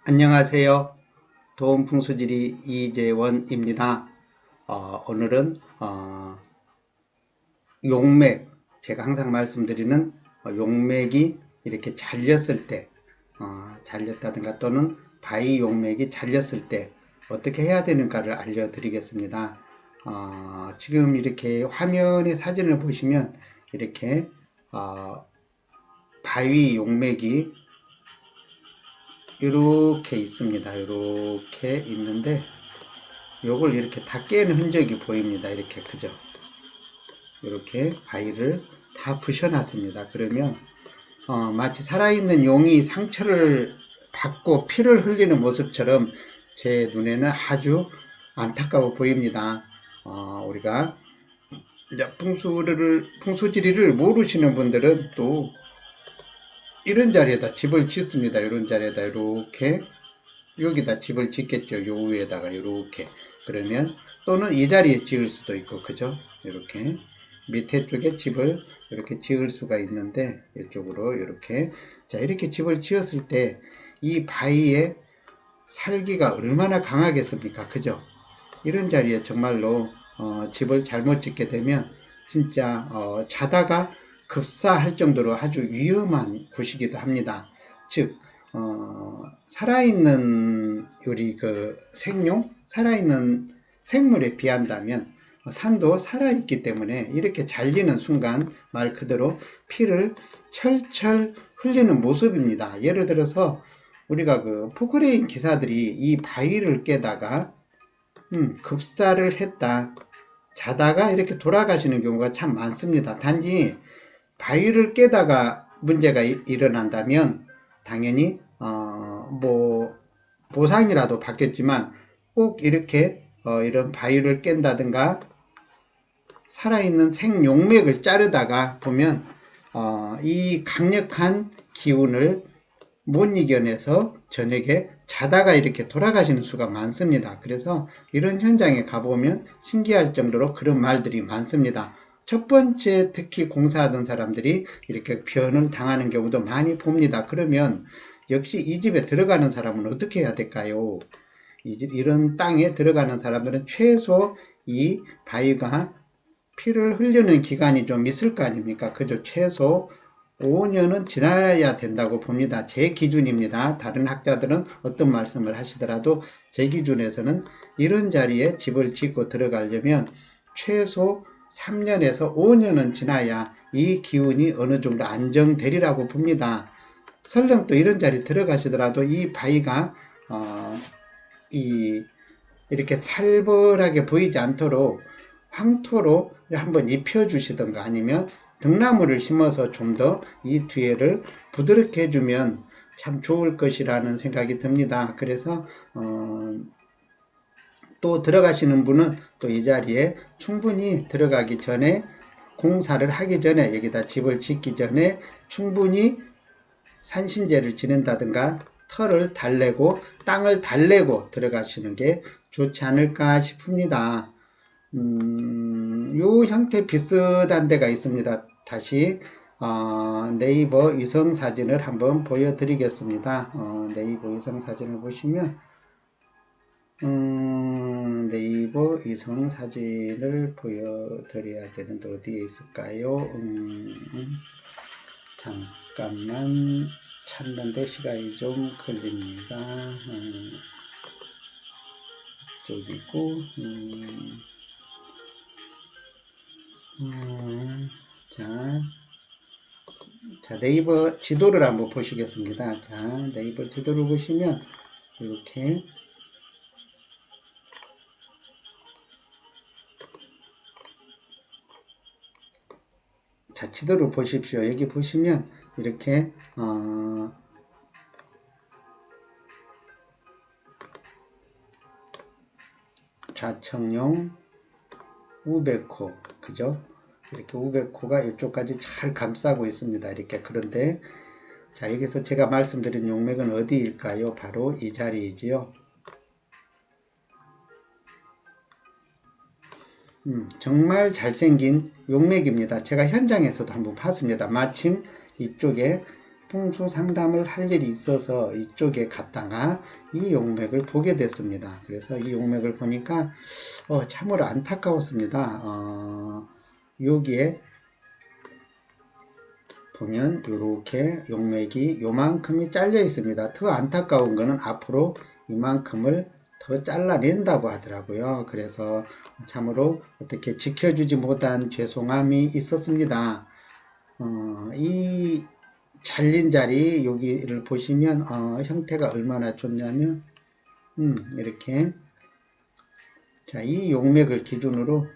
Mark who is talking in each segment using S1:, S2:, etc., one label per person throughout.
S1: 안녕하세요. 도움풍수지리 이재원입니다. 오늘은 용맥, 제가 항상 말씀드리는 용맥이 이렇게 잘렸을 때, 잘렸다든가 또는 바위 용맥이 잘렸을 때 어떻게 해야 되는가를 알려드리겠습니다. 지금 이렇게 화면의 사진을 보시면 이렇게 바위 용맥이 이렇게 있습니다. 이렇게 있는데 요걸 이렇게 다 깨는 흔적이 보입니다. 이렇게 그죠? 이렇게 바위를 다 부셔놨습니다. 그러면 마치 살아있는 용이 상처를 받고 피를 흘리는 모습처럼 제 눈에는 아주 안타까워 보입니다. 우리가 이제 풍수지리를 모르시는 분들은 또 이런 자리에다 집을 짓습니다. 이런 자리에다 이렇게 여기다 집을 짓겠죠. 요 위에다가 이렇게. 그러면 또는 이 자리에 지을 수도 있고, 그죠? 이렇게 밑에 쪽에 집을 이렇게 지을 수가 있는데 이쪽으로 이렇게. 자, 이렇게 집을 지었을 때 이 바위에 살기가 얼마나 강하겠습니까? 그죠? 이런 자리에 정말로 집을 잘못 짓게 되면 진짜 자다가 급사할 정도로 아주 위험한 곳이기도 합니다. 즉 살아있는 우리 그 생용, 살아있는 생물에 비한다면 산도 살아있기 때문에 이렇게 잘리는 순간 말 그대로 피를 철철 흘리는 모습입니다. 예를 들어서 우리가 그 포크레인 기사들이 이 바위를 깨다가 급사를 했다, 자다가 이렇게 돌아가시는 경우가 참 많습니다. 단지 바위를 깨다가 문제가 일어난다면 당연히 뭐 보상이라도 받겠지만 꼭 이렇게 이런 바위를 깬다든가 살아있는 생용맥을 자르다가 보면 이 강력한 기운을 못 이겨내서 저녁에 자다가 이렇게 돌아가시는 수가 많습니다. 그래서 이런 현장에 가보면 신기할 정도로 그런 말들이 많습니다. 첫 번째, 특히 공사하던 사람들이 이렇게 변을 당하는 경우도 많이 봅니다. 그러면 역시 이 집에 들어가는 사람은 어떻게 해야 될까요? 이런 땅에 들어가는 사람들은 최소 이 바위가 피를 흘리는 기간이 좀 있을 거 아닙니까? 그죠? 최소 5년은 지나야 된다고 봅니다. 제 기준입니다. 다른 학자들은 어떤 말씀을 하시더라도 제 기준에서는 이런 자리에 집을 짓고 들어가려면 최소 3년에서 5년은 지나야 이 기운이 어느 정도 안정되리라고 봅니다. 설령 또 이런 자리 들어가시더라도 이 바위가 이렇게 살벌하게 보이지 않도록 황토로 한번 입혀주시던가 아니면 등나무를 심어서 좀 더 이 뒤에를 부드럽게 해주면 참 좋을 것이라는 생각이 듭니다. 그래서 또 들어가시는 분은 또 이 자리에 충분히 들어가기 전에 공사를 하기 전에 여기다 집을 짓기 전에 충분히 산신제를 지낸다든가 털을 달래고 땅을 달래고 들어가시는 게 좋지 않을까 싶습니다. 요 형태 비슷한 데가 있습니다. 다시 네이버 위성 사진을 한번 보여드리겠습니다. 네이버 위성 사진을 보시면 네이버 위성 사진을 보여드려야 되는데 어디에 있을까요? 잠깐만 찾는데 시간이 좀 걸립니다. 이쪽이고 자, 네이버 지도를 한번 보시겠습니다. 자, 네이버 지도를 보시면 이렇게 자, 지도를 보십시오. 여기 보시면 이렇게 좌청룡 우백호, 그죠? 이렇게 우백호가 이쪽까지 잘 감싸고 있습니다. 이렇게. 그런데 자, 여기서 제가 말씀드린 용맥은 어디일까요? 바로 이 자리이지요. 정말 잘생긴 용맥입니다. 제가 현장에서도 한번 봤습니다. 마침 이쪽에 풍수 상담을 할 일이 있어서 이쪽에 갔다가 이 용맥을 보게 됐습니다. 그래서 이 용맥을 보니까 참으로 안타까웠습니다. 여기에 보면 이렇게 용맥이 요만큼이 잘려 있습니다. 더 안타까운 거는 앞으로 이만큼을 더 잘라낸다고 하더라고요. 그래서 참으로 어떻게 지켜주지 못한 죄송함이 있었습니다. 이 잘린 자리 여기를 보시면 형태가 얼마나 좋냐면 이렇게 자, 이 용맥을 기준으로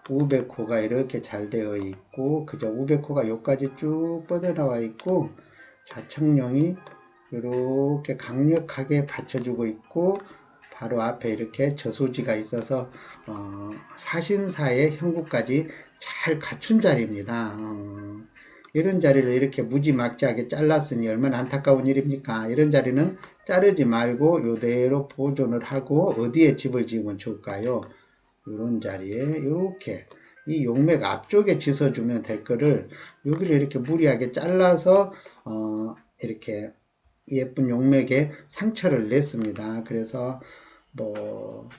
S1: 500호가 이렇게 잘 되어 있고, 그죠? 500호가 여기까지 쭉 뻗어나와 있고, 좌청룡이 이렇게 강력하게 받쳐주고 있고, 바로 앞에 이렇게 저수지가 있어서 사신사의 형국까지 잘 갖춘 자리입니다. 이런 자리를 이렇게 무지막지하게 잘랐으니 얼마나 안타까운 일입니까? 이런 자리는 자르지 말고 이대로 보존을 하고 어디에 집을 지으면 좋을까요? 이런 자리에 이렇게 이 용맥 앞쪽에 짖어주면 될 거를 여기를 이렇게 무리하게 잘라서 이렇게 예쁜 용맥에 상처를 냈습니다. 그래서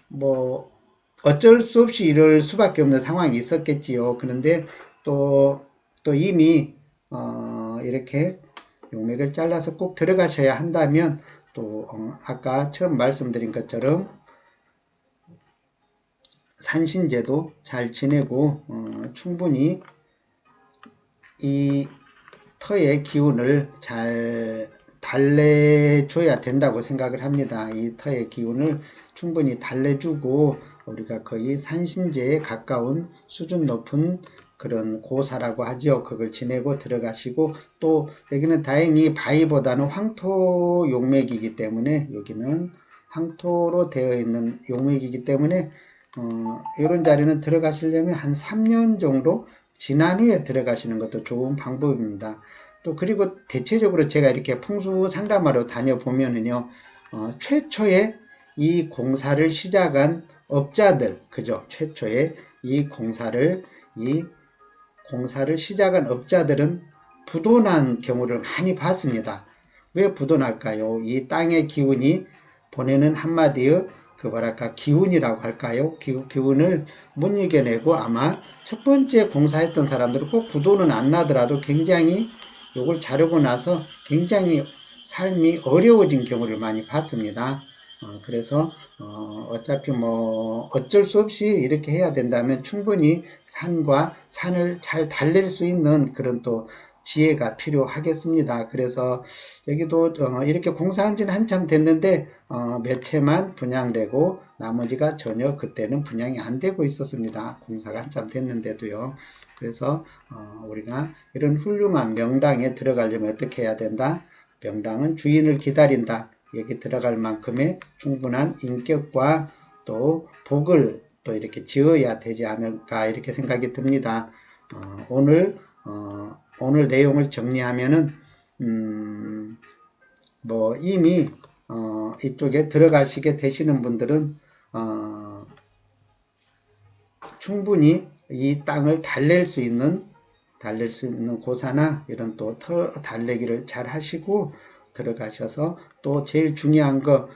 S1: 뭐 어쩔 수 없이 이럴 수밖에 없는 상황이 있었겠지요. 그런데 또 이미 이렇게 용맥을 잘라서 꼭 들어가셔야 한다면 또 아까 처음 말씀드린 것처럼 산신제도 잘 지내고 충분히 이 터의 기운을 잘 달래줘야 된다고 생각을 합니다. 이 터의 기운을 충분히 달래주고 우리가 거의 산신제에 가까운 수준 높은 그런 고사라고 하죠. 그걸 지내고 들어가시고 또 여기는 다행히 바위보다는 황토 용맥이기 때문에 여기는 황토로 되어 있는 용맥이기 때문에 이런 자리는 들어가시려면 한 3년 정도 지난 후에 들어가시는 것도 좋은 방법입니다. 또 그리고 대체적으로 제가 이렇게 풍수 상담하러 다녀보면은요, 최초에 이 공사를 시작한 업자들, 그죠? 최초에 이 공사를 시작한 업자들은 부도난 경우를 많이 봤습니다. 왜 부도날까요? 이 땅의 기운이 보내는 한마디의 기운이라고 할까요? 기운을 못 이겨내고 아마 첫 번째 공사했던 사람들은 꼭 부도는 안 나더라도 굉장히 요걸 자르고 나서 굉장히 삶이 어려워진 경우를 많이 봤습니다. 그래서 어차피 어쩔 수 없이 이렇게 해야 된다면 충분히 산을 잘 달랠 수 있는 그런 또 지혜가 필요하겠습니다. 그래서 여기도 이렇게 공사한 지는 한참 됐는데 몇 채만 분양되고 나머지가 전혀 그때는 분양이 안 되고 있었습니다. 공사가 한참 됐는데도요. 그래서 우리가 이런 훌륭한 명당에 들어가려면 어떻게 해야 된다? 명당은 주인을 기다린다. 여기 들어갈 만큼의 충분한 인격과 또 복을 또 이렇게 지어야 되지 않을까 이렇게 생각이 듭니다. 오늘 내용을 정리하면은 이미 이쪽에 들어가시게 되시는 분들은 충분히 이 땅을 달랠 수 있는 고사나 이런 또 터 달래기를 잘 하시고 들어가셔서 또 제일 중요한 거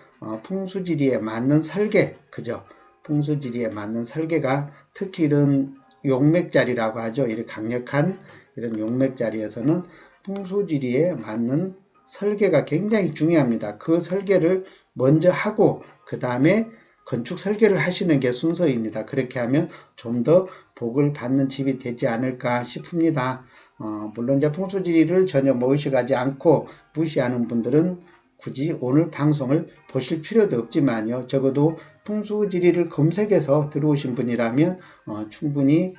S1: 풍수지리에 맞는 설계, 그죠? 풍수지리에 맞는 설계가 특히 이런 용맥자리라고 하죠. 이런 강력한 이런 용맥자리에서는 풍수지리에 맞는 설계가 굉장히 중요합니다. 그 설계를 먼저 하고 그 다음에 건축 설계를 하시는 게 순서입니다. 그렇게 하면 좀 더 복을 받는 집이 되지 않을까 싶습니다. 물론 이제 풍수지리를 전혀 의식하지 않고 무시하는 분들은 굳이 오늘 방송을 보실 필요도 없지만요. 적어도 풍수지리를 검색해서 들어오신 분이라면 충분히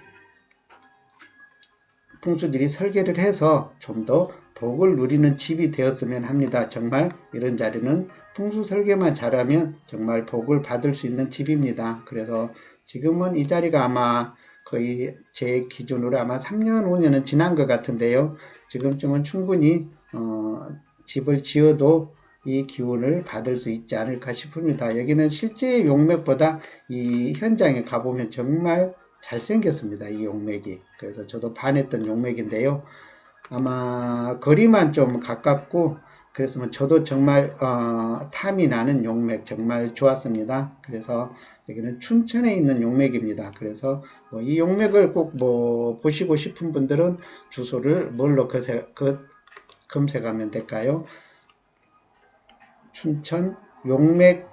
S1: 풍수지리 설계를 해서 좀 더 복을 누리는 집이 되었으면 합니다. 정말 이런 자리는 풍수 설계만 잘하면 정말 복을 받을 수 있는 집입니다. 그래서 지금은 이 자리가 아마 거의 제 기준으로 아마 3년, 5년은 지난 것 같은데요. 지금쯤은 충분히 집을 지어도 이 기운을 받을 수 있지 않을까 싶습니다. 여기는 실제 용맥보다 이 현장에 가보면 정말 잘생겼습니다. 이 용맥이. 그래서 저도 반했던 용맥인데요. 아마 거리만 좀 가깝고 그래서 저도 정말 탐이 나는 용맥 정말 좋았습니다. 그래서 여기는 춘천에 있는 용맥입니다. 그래서 이 용맥을 꼭 보시고 싶은 분들은 주소를 뭘로 검색하면 될까요? 춘천 용맥,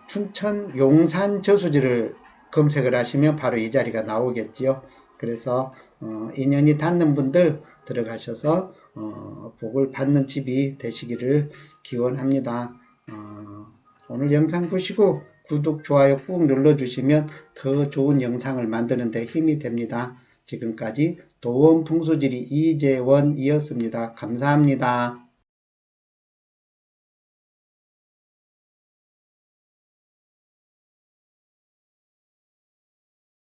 S1: 춘천 용산 저수지를 검색을 하시면 바로 이 자리가 나오겠지요. 그래서 인연이 닿는 분들 들어가셔서 복을 받는 집이 되시기를 기원합니다. 오늘 영상 보시고 구독, 좋아요 꾹 눌러주시면 더 좋은 영상을 만드는 데 힘이 됩니다. 지금까지 도원풍수지리 이재원이었습니다. 감사합니다.